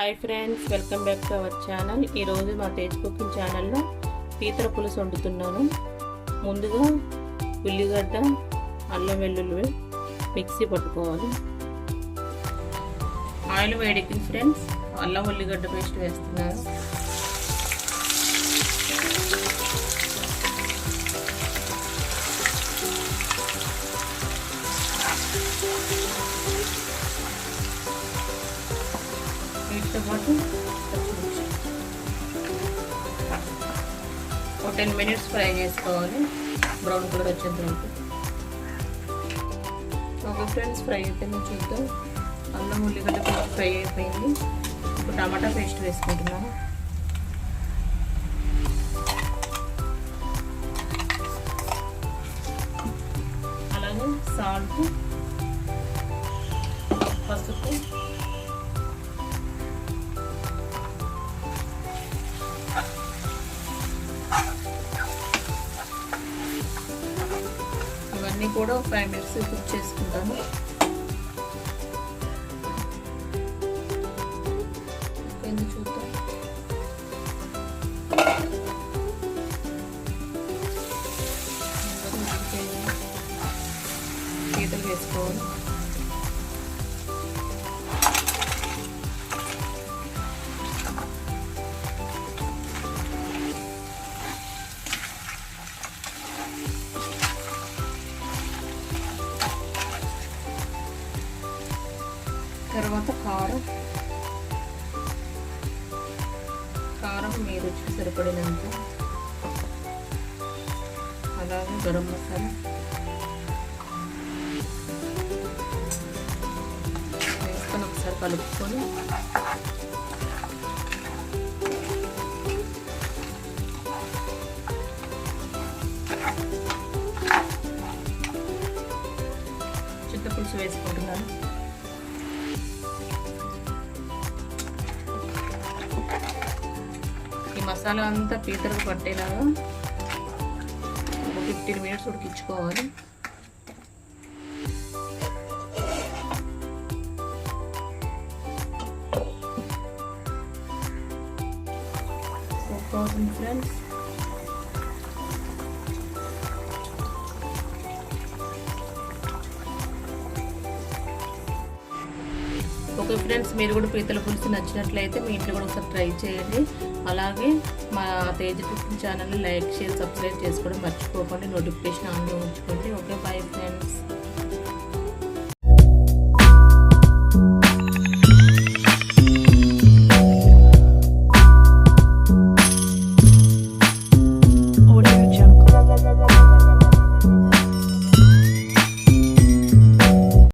Hi friends, welcome back to our channel. ఈరోజు మా Tej cooking ఛానల్లో పీతల పులుసు వండుతున్నాను. ముందుగా ఉల్లిగడ్డ, అల్లం వెల్లుల్లి మిక్సీ పట్టుకోవాలి. ఆయిల్ వేడెక్కింది ఫ్రెండ్స్. అల్లం ఉల్లిగడ్డ పేస్ట్ వేస్తున్నాను. వీటితో పాటు ఒక 10 మినిట్స్ ఫ్రై చేసుకోవాలి, బ్రౌన్ కలర్ వచ్చేంత వరకు. ఓకే ఫ్రెండ్స్, ఫ్రై అయిపోయింది చూద్దాం. అల్లం ఉల్లిగడ్డ పేస్ట్ ఫ్రై అయిపోయింది. ఇప్పుడు టమాటా పేస్ట్ వేసుకుంటున్నాను. అలాగే సాల్ట్, పసుపు, ఇవన్నీ కూడా 5 మినిట్స్ కుక్ చేసుకుంటాను. చూద్దాం. పీతలు వేసుకోవాలి. తర్వాత కారం మీ రుచికి సరిపడినంత, అలాగే గరం మసాలా వేసుకొని ఒకసారి కలుపుకొని చింతపులుసు వేసుకుంటున్నాను. మసాలా అంతా పీతలకు పట్టేలాగా ఒక 15 మినిట్స్ ఉడికించుకోవాలి. ఫ్రెండ్స్, ఓకే ఫ్రెండ్స్, మీరు కూడా పీతల పులుసు నచ్చినట్లయితే మీ ఇంట్లో కూడా ఒకసారి ట్రై చేయండి. అలాగే మా తేజ్ కుకింగ్ ఛానల్ని లైక్, షేర్, సబ్స్క్రైబ్ చేసుకోవడం మర్చిపోకండి. నోటిఫికేషన్ ఆన్లో ఉంచుకోండి. Okay, bye friends.